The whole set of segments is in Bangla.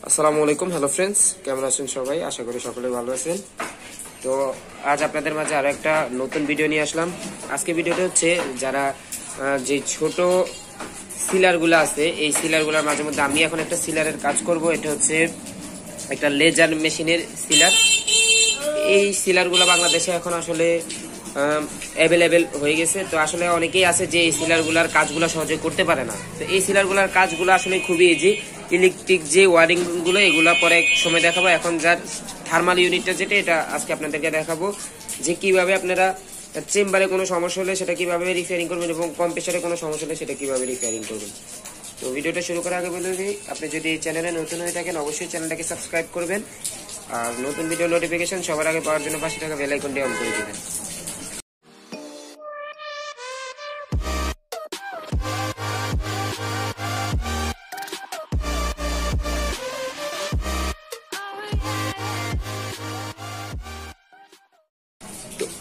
আসসালামু আলাইকুম। হ্যালো ফ্রেন্ডস, কেমন আছেন সবাই? আশা করি সকলে ভালো আছেন। তো আজ আপনাদের মাঝে আরো একটা নতুন ভিডিও নিয়ে আসলাম। আজকে ভিডিওটা হচ্ছে যারা যে ছোট সিলারগুলো আছে, এই সিলারগুলোর মাঝে মধ্যে আমি এখন একটা সিলারের কাজ করব। এটা হচ্ছে একটা লেজার মেশিনের সিলার। এই সিলারগুলো বাংলাদেশে এখন আসলে অ্যাভেলেবেল হয়ে গেছে। তো আসলে অনেকেই আছে যে এই সিলারগুলোর কাজগুলো সহজে করতে পারে না। তো এই সিলারগুলোর কাজগুলো আসলে খুবই ইজি। ইলেকট্রিক যে ওয়ারিং গুলো এগুলো পরে এক সময় দেখাবো। এখন যার থার্মাল ইউনিটটা যেটা, এটা আজকে আপনাদেরকে দেখাবো যে কিভাবে আপনারা চেম্বারে কোনো সমস্যা হলে সেটা কিভাবে রিপেয়ারিং করবেন এবং কম্প্রেসারে কোনো সমস্যা হলে সেটা কিভাবে রিপেয়ারিং করবেন। তো ভিডিওটা শুরু করার আগে বলে দিই, আপনি যদি এই চ্যানেলে নতুন হয়ে থাকেন অবশ্যই চ্যানেলটাকে সাবস্ক্রাইব করবেন আর নতুন ভিডিও নোটিফিকেশন সবার আগে পাওয়ার জন্য পাশে থাকা বেল আইকনটি অন করে দিবেন।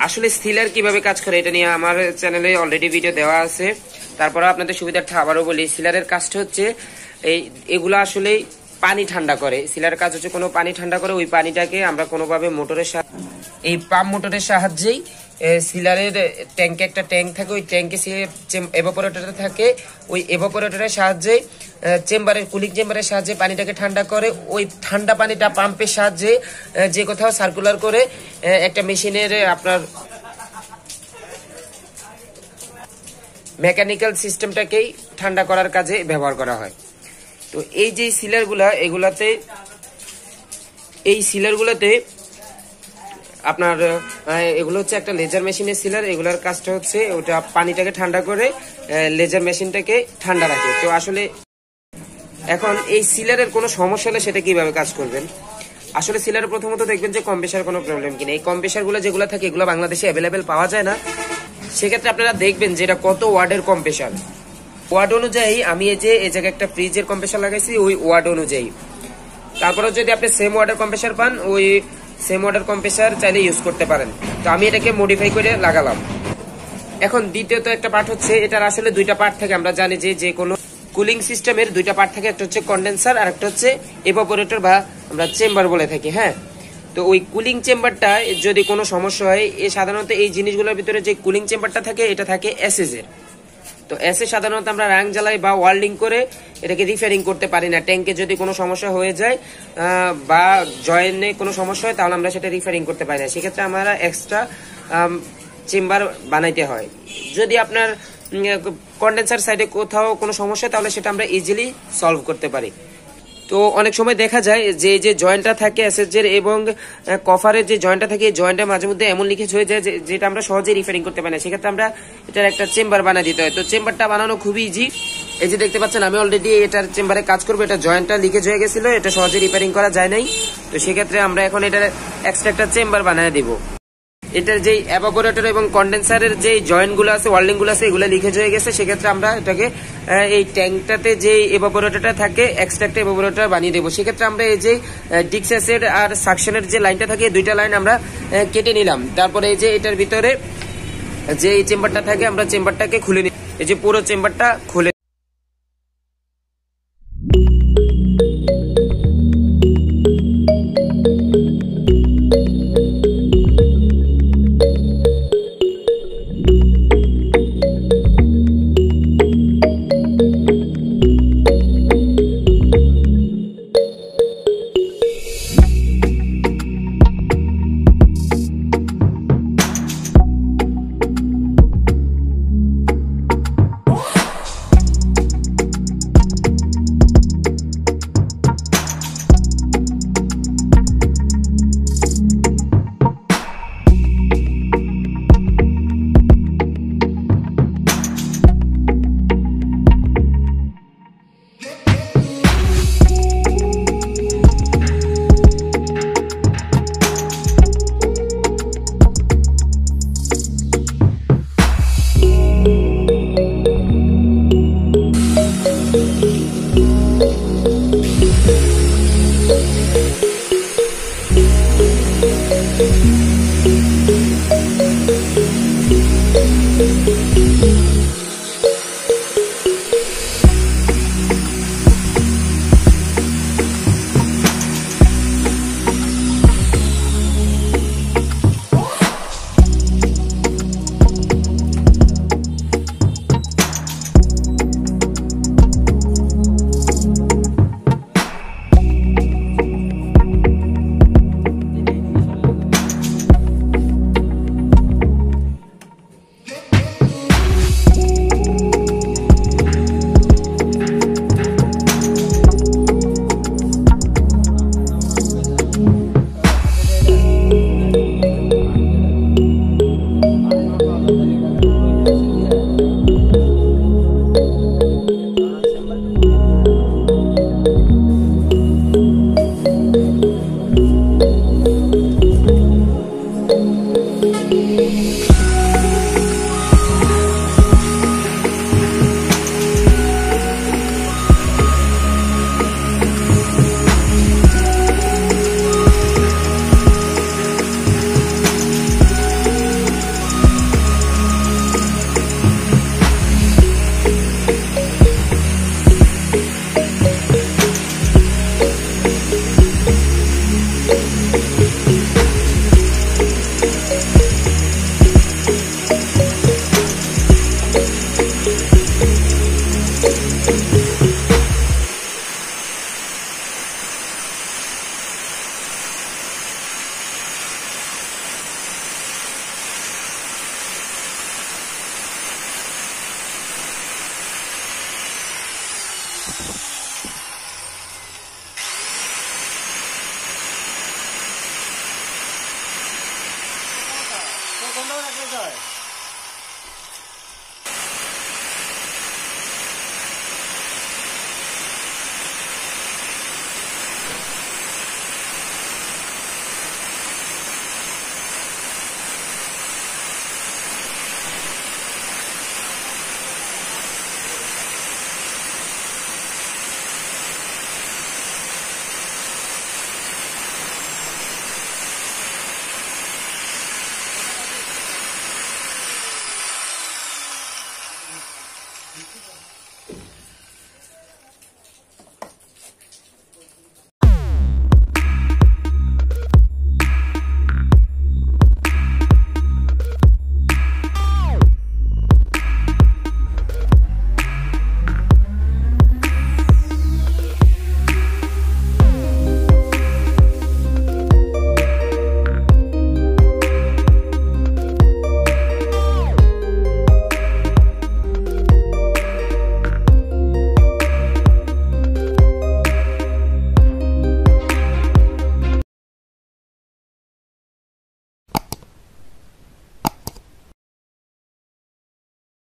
আসলে সিলার কিভাবে কাজ করে এটা নিয়ে আমার চ্যানেলে অলরেডি ভিডিও দেওয়া আছে। তারপরে আপনাদের সুবিধার্থে আবারও বলি, সিলারের কাজটা হচ্ছে এগুলো আসলে পানি ঠান্ডা করে। সিলারের কাজ হচ্ছে কোনো পানি ঠান্ডা করে, ওই পানিটাকে আমরা কোনোভাবে মোটরের এই পাম্প মোটরের সাহায্যেই সিলারের ট্যাঙ্কে একটা ট্যাঙ্ক থাকে, ওই ট্যাঙ্কে এভাপোরেটর থাকে, ওই এভাপোরেটরের সাহায্যে চেম্বারের কুলিং চেম্বারের সাহায্যে পানিটাকে ঠান্ডা করে। ওই ঠান্ডা পানিটা পাম্পের সাহায্যে যে কোথাও সার্কুলার করে একটা মেশিনের আপনার মেকানিক্যাল সিস্টেমটাকেই ঠান্ডা করার কাজে ব্যবহার করা হয়। তো এই যে সিলারগুলা এই সিলারগুলোতে আপনার এগুলো হচ্ছে একটা লেজার মেশিনের সিলার। এগুলোর কাজটা হচ্ছে ওটা পানিটাকে ঠান্ডা করে লেজার মেশিনটাকে ঠান্ডা রাখে। তো আসলে এখন এই সিলারের কোনো সমস্যা হলে সেটা কিভাবে কাজ করবেন। আসলে সিলার প্রথমত দেখবেন যে কম্প্রেসার কোনো প্রবলেম কিনা। এই কম্প্রেসারগুলো যেগুলো থাকে এগুলো বাংলাদেশে অ্যাভেলেবেল পাওয়া যায় না। সেক্ষেত্রে আপনারা দেখবেন যে এটা কত ওয়ার্ডের কম্প্রেসার। ওয়ার্ড অনুযায়ী আমি এই জায়গায় একটা ফ্রিজের কম্প্রেসার লাগাইছি ওই ওয়ার্ড অনুযায়ী। তারপরে যদি আপনি সেম ওয়ার্ডের কম্প্রেসার পান, ওই সেম ওয়াটার কম্প্রেসার চাইলে ইউজ করতে পারেন। তো আমি এটাকে মডিফাই করে লাগালাম। এখন দ্বিতীয়ত একটা পার্ট হচ্ছে, এটার আসলে দুইটা পার্ট থাকে। আমরা জানি যে কোনো কুলিং সিস্টেমের দুইটা পার্ট থাকে, একটা হচ্ছে কন্ডেন্সার আর একটা হচ্ছে এভাপোরেটর বা আমরা চেম্বার বলে থাকি। হ্যাঁ, তো ওই কুলিং চেম্বারটা যদি কোনো সমস্যা হয়, সাধারণত এই জিনিসগুলোর ভিতরে যে কুলিং চেম্বারটা থাকে এটা থাকে এসএস এর। তো এসে সাধারণত আমরা রাং জ্বালাই বা ওয়ার্ল্ডিং করে এটাকে রিপেয়ারিং করতে পারি না। ট্যাঙ্কে যদি কোনো সমস্যা হয়ে যায় বা জয়েন্টে কোনো সমস্যা হয় তাহলে আমরা সেটা রিপেয়ারিং করতে পারি না। সেক্ষেত্রে আমরা এক্সট্রা চেম্বার বানাইতে হয়। যদি আপনার কন্ডেন্সার সাইডে কোথাও কোনো সমস্যা তাহলে সেটা আমরা ইজিলি সলভ করতে পারি। তো অনেক সময় দেখা যায় যে জয়েন্টটা থাকে এসএসজের এবং কভারের যে জয়েন্টটা থাকে, এই জয়েন্টের মাঝে মধ্যে এমন লিকেজ হয়ে যায় যেটা আমরা সহজে রিপেয়ারিং করতে পারি না। সেক্ষেত্রে আমরা এটার একটা চেম্বার বানিয়ে দিতে হয়। তো চেম্বারটা বানানো খুবই ইজি। এই যে দেখতে পাচ্ছেন আমি অলরেডি এটার চেম্বারে কাজ করবো। এটা জয়েন্টটা লিকেজ হয়ে গেছিল, এটা সহজে রিপেয়ারিং করা যায় নাই। তো সেক্ষেত্রে আমরা এখন এটার এক্সট্রা একটা চেম্বার বানিয়ে দিব। এটার যে এভাপোরেটর এবং কন্ডেন্সারের যে জয়েন্ট গুলো আছে, ওয়ার্ল্ডিং গুলো আছে, এগুলো লিকেজ হয়ে গেছে। সেক্ষেত্রে আমরা এটাকে এই ট্যাঙ্কটাতে যে এভাপোরেটরটা থাকে এক্সট্রা একটা এভাপোরেটর বানিয়ে দেবো। সেক্ষেত্রে আমরা এই যে ডিক্সাসের আর সাকশনের যে লাইনটা থাকে দুইটা লাইন আমরা কেটে নিলাম। তারপরে এই যে এটার ভিতরে যে এই চেম্বারটা থাকে আমরা চেম্বারটাকে খুলে নিই। এই যে পুরো চেম্বারটা খুলে